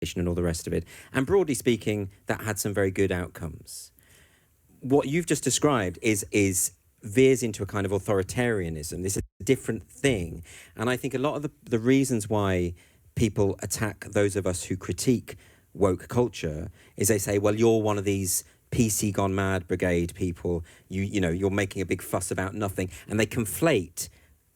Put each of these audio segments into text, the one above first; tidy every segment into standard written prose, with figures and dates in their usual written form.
recognition and all the rest of it. And broadly speaking, that had some very good outcomes. What you've just described is veers into a kind of authoritarianism. This is a different thing. And I think a lot of the reasons why people attack those of us who critique woke culture is they say, well, you're one of these PC gone mad brigade people. You know, you're making a big fuss about nothing. And they conflate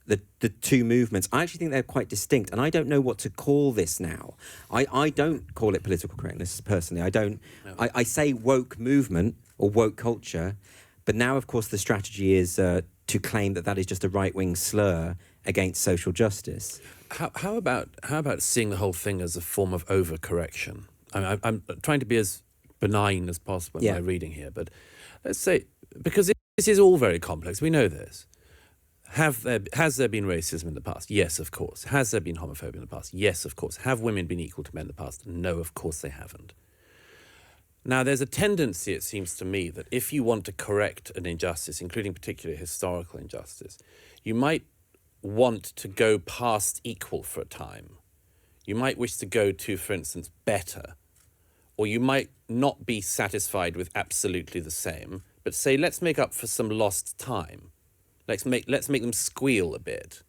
the two movements. I actually think they're quite distinct, and I don't know what to call this now. I don't call it political correctness, personally. I don't. No. I say woke movement or woke culture, but now, of course, the strategy is to claim that is just a right-wing slur against social justice. How about seeing the whole thing as a form of overcorrection? I'm trying to be as benign as possible in my reading here, but let's say, because this is all very complex, we know this. Has there been racism in the past? Yes, of course. Has there been homophobia in the past? Yes, of course. Have women been equal to men in the past? No, of course they haven't. Now, there's a tendency, it seems to me, that if you want to correct an injustice, including particularly historical injustice, you might want to go past equal for a time. You might wish to go to, for instance, better. Or you might not be satisfied with absolutely the same, but say, let's make up for some lost time. Let's make them squeal a bit.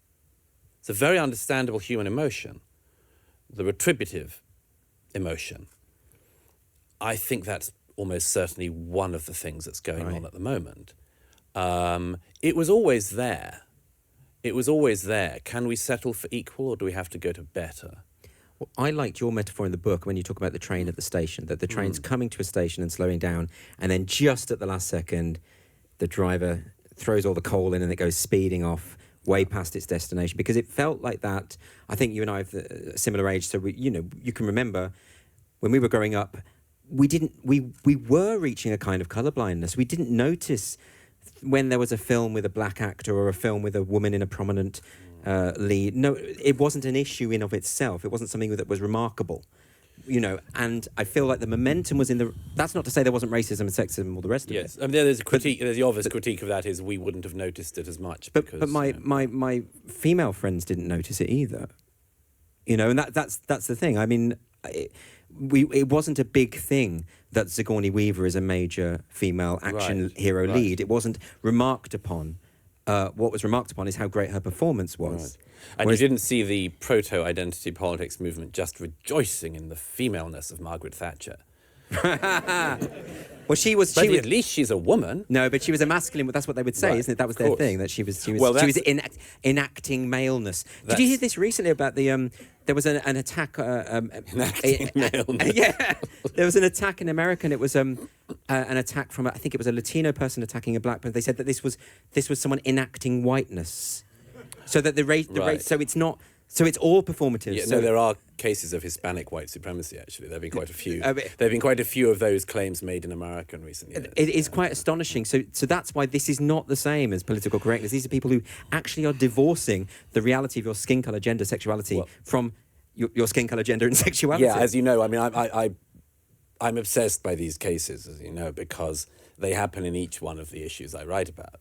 It's a very understandable human emotion, the retributive emotion. I think that's almost certainly one of the things that's going on at the moment. It was always there. It was always there. Can we settle for equal, or do we have to go to better? Well, I liked your metaphor in the book when you talk about the train at the station, that the train's coming to a station and slowing down, and then just at the last second, the driver throws all the coal in and it goes speeding off way past its destination, because it felt like that. I think you and I have a similar age, so you can remember when we were growing up, we were reaching a kind of colorblindness. We didn't notice when there was a film with a black actor or a film with a woman in a prominent lead. No, it wasn't an issue in of itself. It wasn't something that was remarkable. And I feel like the momentum was in the... That's not to say there wasn't racism and sexism and all the rest of it. Yes, I mean, there's a critique. There's the obvious critique of that is we wouldn't have noticed it as much. But my female friends didn't notice it either. And that's the thing. I mean, it wasn't a big thing that Sigourney Weaver is a major female action hero lead. It wasn't remarked upon. What was remarked upon is how great her performance was. Right. And you didn't see the proto-identity politics movement just rejoicing in the femaleness of Margaret Thatcher. Well, she was at least she's a woman. No, but she was a masculine. That's what they would say, isn't it? That was their thing. That she was enacting maleness. Did you hear this recently about the? There was an attack. Enacting maleness. Yeah, there was an attack in America, and it was an attack from I think it was a Latino person attacking a black person. They said that this was someone enacting whiteness, so that the race. So it's not. So it's all performative. Yeah, no, there are cases of Hispanic white supremacy, actually. There have been quite a few. There have been quite a few of those claims made in America in recent years. It is quite astonishing. So that's why this is not the same as political correctness. These are people who actually are divorcing the reality of your skin colour, gender, sexuality from your skin colour, gender and sexuality. Yeah, as you know, I mean, I'm obsessed by these cases, as you know, because they happen in each one of the issues I write about.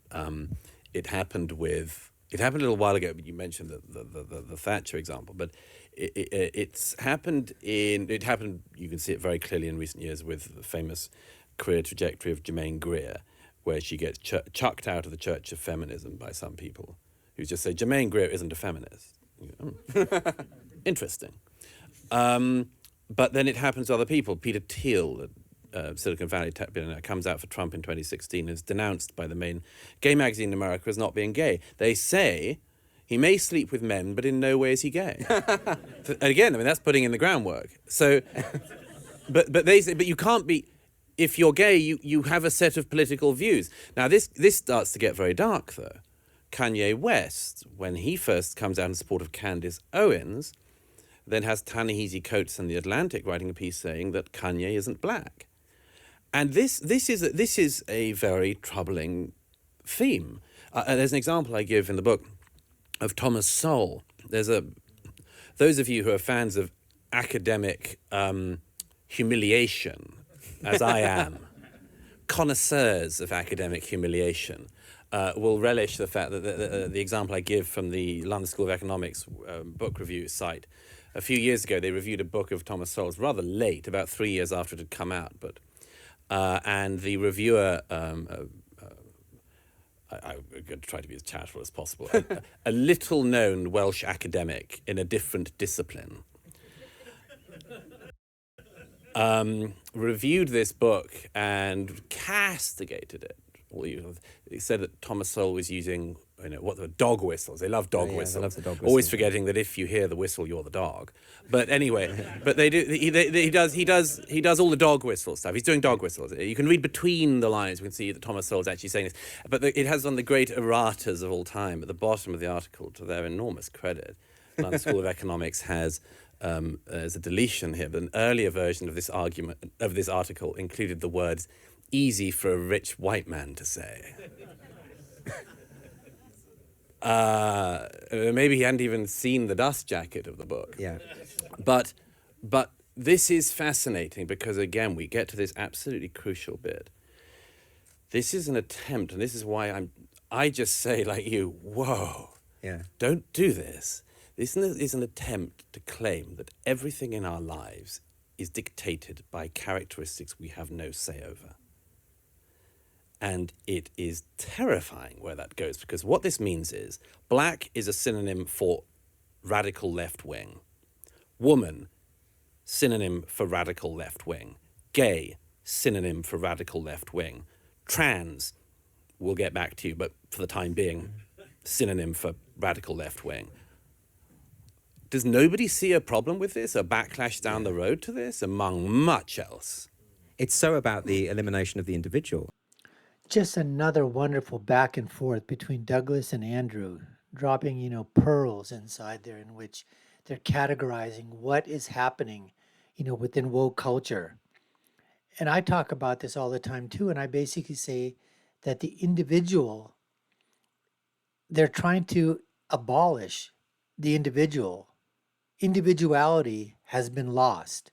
It happened a little while ago, but you mentioned the Thatcher example. But it's happened. You can see it very clearly in recent years with the famous career trajectory of Germaine Greer, where she gets chucked out of the Church of Feminism by some people who just say Germaine Greer isn't a feminist. Interesting. But then it happens to other people. Peter Thiel, Silicon Valley tech billionaire, comes out for Trump in 2016 and is denounced by the main gay magazine in America as not being gay. They say he may sleep with men, but in no way is he gay. And again, I mean, that's putting in the groundwork. So, but they say, but you can't be, if you're gay, you have a set of political views. Now, this starts to get very dark, though. Kanye West, when he first comes out in support of Candace Owens, then has Ta-Nehisi Coates in The Atlantic writing a piece saying that Kanye isn't black. And this is a very troubling theme. There's an example I give in the book of Thomas Sowell. Those of you who are fans of academic humiliation, as I am, connoisseurs of academic humiliation, will relish the fact that the example I give from the London School of Economics book review site a few years ago, they reviewed a book of Thomas Sowell's rather late, about 3 years after it had come out. But and the reviewer, I'm going to try to be as charitable as possible, a little-known Welsh academic in a different discipline, reviewed this book and castigated it. He said that Thomas Sowell was using, what the dog whistles. They love dog whistles. They love the dog whistle. Always forgetting that if you hear the whistle, you're the dog. But anyway, but they do. He does all the dog whistle stuff. He's doing dog whistles. You can read between the lines. We can see that Thomas Sowell's actually saying this. But it has one of the great erratas of all time at the bottom of the article. To their enormous credit, London School of Economics has. There's a deletion here, but an earlier version of this article included the words "easy for a rich white man to say." Maybe he hadn't even seen the dust jacket of the book. Yeah. But this is fascinating because, again, we get to this absolutely crucial bit. This is an attempt, and this is why I just say, like you, whoa, Yeah. don't do this. This is an attempt to claim that everything in our lives is dictated by characteristics we have no say over. And it is terrifying where that goes, because what this means is black is a synonym for radical left wing. Woman, synonym for radical left wing. Gay, synonym for radical left wing. Trans, we'll get back to you, but for the time being, synonym for radical left wing. Does nobody see a problem with this, a backlash down the road to this, among much else? It's so about the elimination of the individual. Just another wonderful back and forth between Douglas and Andrew, dropping, pearls inside there in which they're categorizing what is happening, within woke culture. And I talk about this all the time too, and I basically say that the individual, they're trying to abolish the individual. Individuality has been lost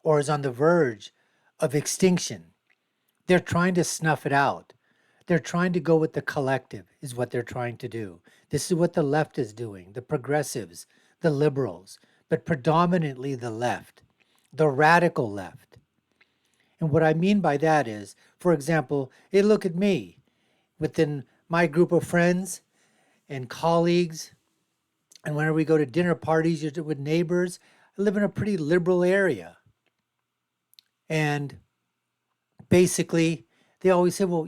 or is on the verge of extinction. They're trying to snuff it out. They're trying to go with the collective is what they're trying to do. This is what the left is doing, the progressives, the liberals, but predominantly the left, the radical left. And what I mean by that is, for example, hey, look at me. Within my group of friends and colleagues, and whenever we go to dinner parties with neighbors, I live in a pretty liberal area. And basically, they always say, well,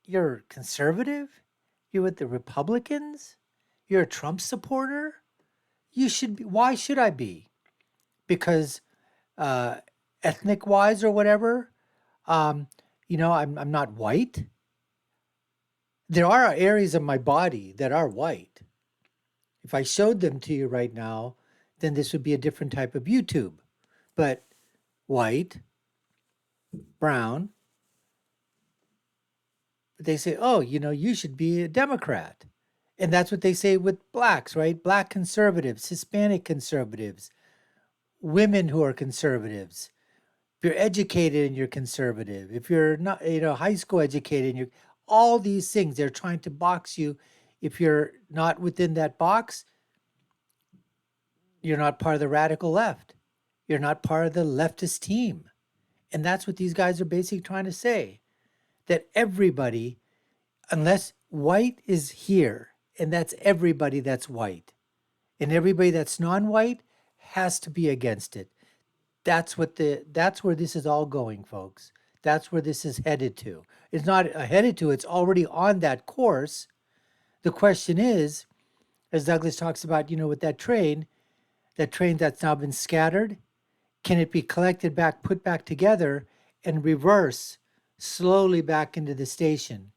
you're conservative? You're with the Republicans? You're a Trump supporter? You should be. Why should I be? Because ethnic-wise or whatever, I'm not white. There are areas of my body that are white. If I showed them to you right now, then this would be a different type of YouTube. But white, brown, they say, oh, you should be a Democrat. And that's what they say with blacks, right? Black conservatives, Hispanic conservatives, women who are conservatives. If you're educated and you're conservative, if you're not, high school educated and you're, all these things, they're trying to box you. If you're not within that box, you're not part of the radical left. You're not part of the leftist team. And that's what these guys are basically trying to say. That everybody, unless white is here, and that's everybody that's white, and everybody that's non-white has to be against it. That's where this is all going, folks. That's where this is headed to. It's not headed to, it's already on that course. The question is, as Douglas talks about, with that train that's now been scattered, can it be collected back, put back together, and reverse slowly back into the station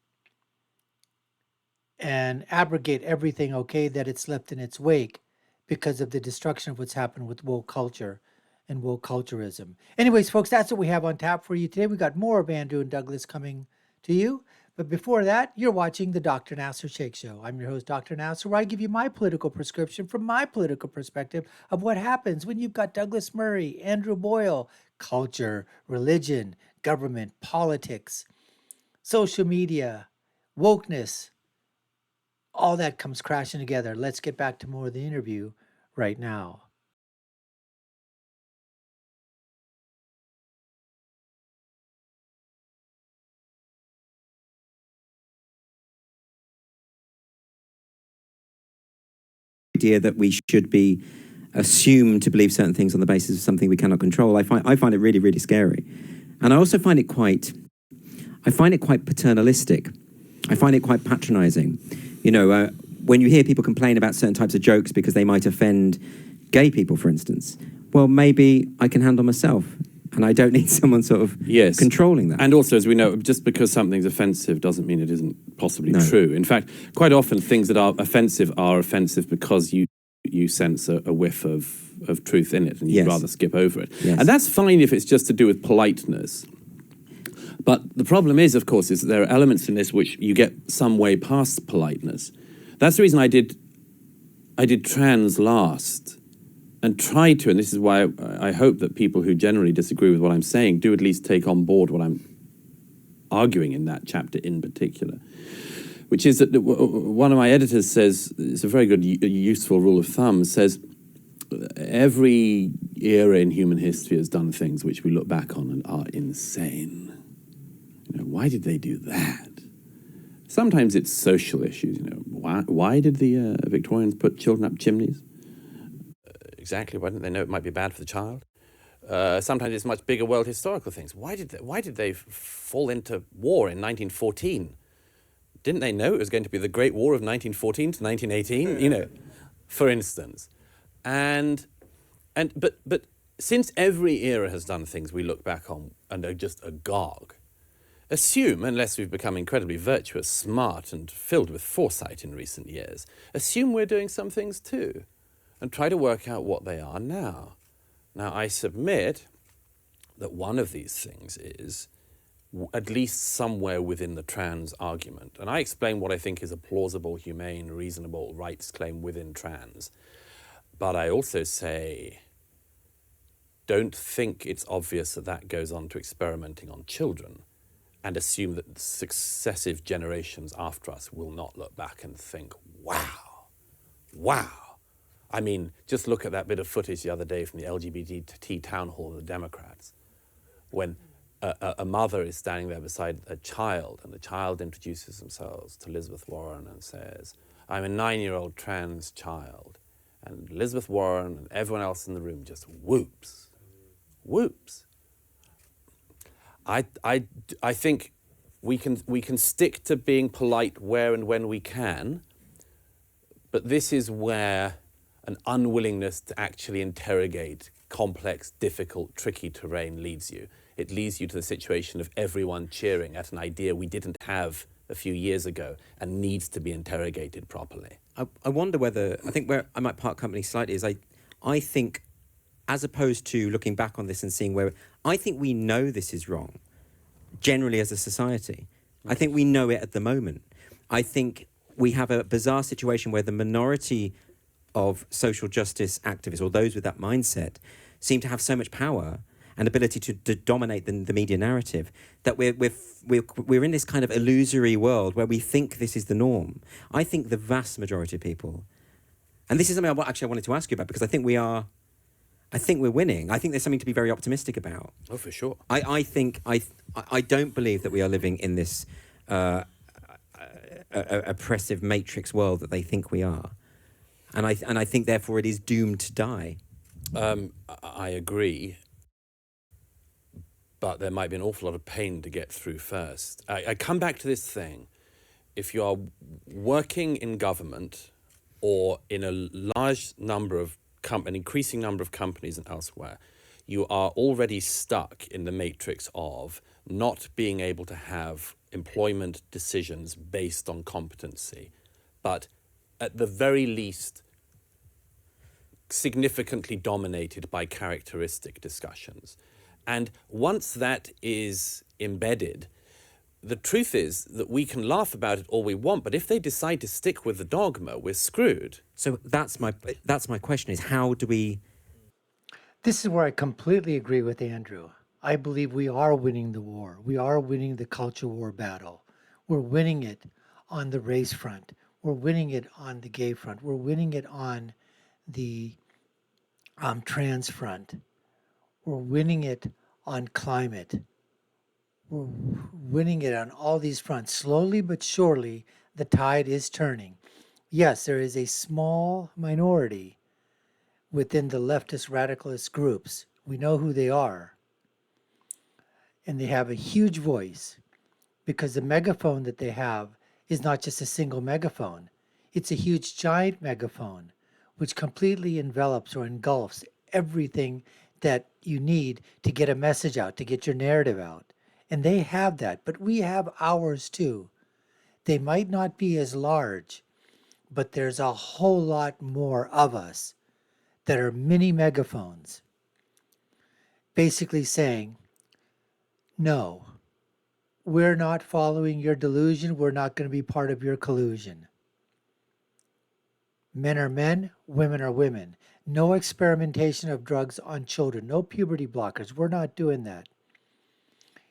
and abrogate everything, that it's left in its wake because of the destruction of what's happened with woke culture and woke culturism. Anyways, folks, that's what we have on tap for you today. We got more of Andrew and Douglas coming to you. But before that, you're watching the Dr. Nasir Shaikh Show. I'm your host, Dr. Nasir, where I give you my political prescription from my political perspective of what happens when you've got Douglas Murray, Andrew Boyle, culture, religion, government, politics, social media, wokeness, all that comes crashing together. Let's get back to more of the interview right now. idea that we should be assumed to believe certain things on the basis of something we cannot control, I find it really, really scary. And I also find it quite paternalistic. I find it quite patronizing. When you hear people complain about certain types of jokes because they might offend gay people, for instance, well, maybe I can handle myself. And I don't need someone sort of controlling that. And also, as we know, just because something's offensive doesn't mean it isn't possibly true. In fact, quite often things that are offensive because you sense a whiff of truth in it and you'd rather skip over it. Yes. And that's fine if it's just to do with politeness. But the problem is, of course, is that there are elements in this which you get some way past politeness. That's the reason I did trans last. And try to, and this is why I hope that people who generally disagree with what I'm saying do at least take on board what I'm arguing in that chapter in particular, which is that one of my editors says, it's a very good, useful rule of thumb, says every era in human history has done things which we look back on and are insane. Why did they do that? Sometimes it's social issues. Why did the Victorians put children up chimneys? Exactly. Why didn't they know it might be bad for the child? Sometimes it's much bigger world historical things. Why did they fall into war in 1914? Didn't they know it was going to be the Great War of 1914 to 1918? For instance. But since every era has done things we look back on and are just agog, assume, unless we've become incredibly virtuous, smart, and filled with foresight in recent years, assume we're doing some things too. And try to work out what they are now. Now, I submit that one of these things is at least somewhere within the trans argument. And I explain what I think is a plausible, humane, reasonable rights claim within trans. But I also say, don't think it's obvious that that goes on to experimenting on children and assume that successive generations after us will not look back and think, wow. I mean, just look at that bit of footage the other day from the LGBT town hall of the Democrats, when a mother is standing there beside a child, and the child introduces themselves to Elizabeth Warren and says, I'm a 9-year-old trans child. And Elizabeth Warren and everyone else in the room just whoops. I think we can stick to being polite where and when we can, but this is where an unwillingness to actually interrogate complex, difficult, tricky terrain leads you. It leads you to the situation of everyone cheering at an idea we didn't have a few years ago and needs to be interrogated properly. I wonder whether, I think where I might part company slightly is I think, as opposed to looking back on this and seeing where, I think we know this is wrong, generally as a society. I think we know it at the moment. I think we have a bizarre situation where the minority of social justice activists, or those with that mindset, seem to have so much power and ability to dominate the media narrative that we're in this kind of illusory world where we think this is the norm. I think the vast majority of people, and this is something I wanted to ask you about, because I think we're winning. I think there's something to be very optimistic about. Oh, for sure. I don't believe that we are living in this oppressive matrix world that they think we are. And I think, therefore, it is doomed to die. I agree, but there might be an awful lot of pain to get through first. I come back to this thing. If you are working in government or in a large number of an increasing number of companies and elsewhere, you are already stuck in the matrix of not being able to have employment decisions based on competency, but at the very least significantly dominated by characteristic discussions. And once that is embedded, the truth is that we can laugh about it all we want, but if they decide to stick with the dogma, we're screwed. So that's my question, is how do we... This is where I completely agree with Andrew. I believe we are winning the war. We are winning the culture war battle. We're winning it on the race front. We're winning it on the gay front. We're winning it on the trans front. We're winning it on climate. We're winning it on all these fronts. Slowly but surely, the tide is turning. Yes, there is a small minority within the leftist radicalist groups. We know who they are. And they have a huge voice because the megaphone that they have is not just a single megaphone. It's a huge giant megaphone which completely envelops or engulfs everything that you need to get a message out, to get your narrative out. And they have that, but we have ours too. They might not be as large, but there's a whole lot more of us that are mini megaphones, basically saying, no, we're not following your delusion. We're not going to be part of your collusion. Men are men, women are women. No experimentation of drugs on children, no puberty blockers. We're not doing that.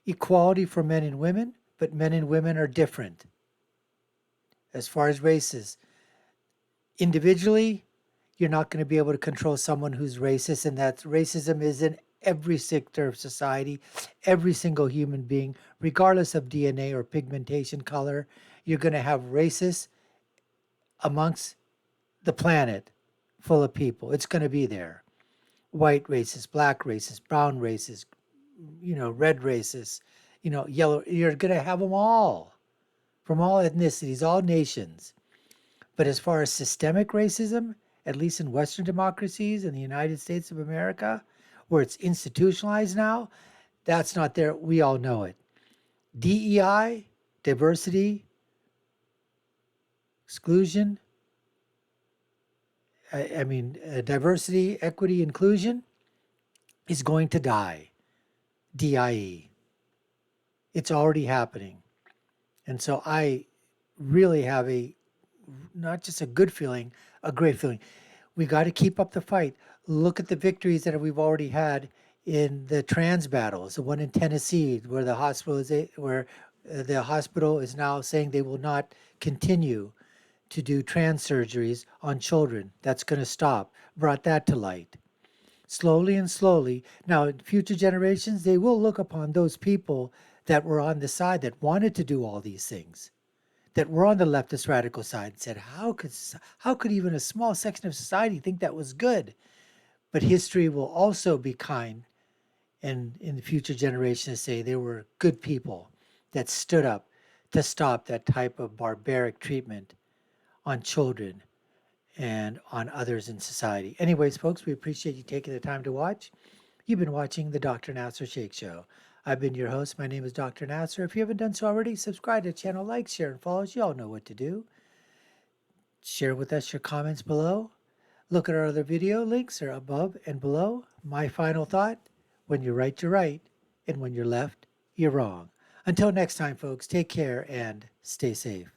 Equality for men and women, but men and women are different. As far as races, individually, you're not going to be able to control someone who's racist, and that racism is in every sector of society, every single human being, regardless of DNA or pigmentation color. You're going to have racists amongst the planet full of people. It's going to be there. White racists, black racists, brown racists, red racists, yellow. You're going to have them all from all ethnicities, all nations. But as far as systemic racism, at least in Western democracies in the United States of America, where it's institutionalized now, that's not there. We all know it. DEI, diversity, exclusion, diversity, equity, inclusion is going to die. DIE. It's already happening. And so I really have not just a good feeling, a great feeling. We got to keep up the fight. Look at the victories that we've already had in the trans battles. The one in Tennessee, where the hospital is now saying they will not continue to do trans surgeries on children. That's going to stop. Brought that to light. Slowly and slowly. Now, in future generations, they will look upon those people that were on the side that wanted to do all these things, that were on the leftist radical side, and said, how could even a small section of society think that was good? But history will also be kind, and in the future generations say there were good people that stood up to stop that type of barbaric treatment on children and on others in society. Anyways, folks, we appreciate you taking the time to watch. You've been watching the Dr. Nasir Shaikh Show. I've been your host. My name is Dr. Nasir. If you haven't done so already, subscribe to the channel, like, share, and follow us. You all know what to do. Share with us your comments below. Look at our other video links are above and below. My final thought, when you're right, you're right. And when you're left, you're wrong. Until next time, folks, take care and stay safe.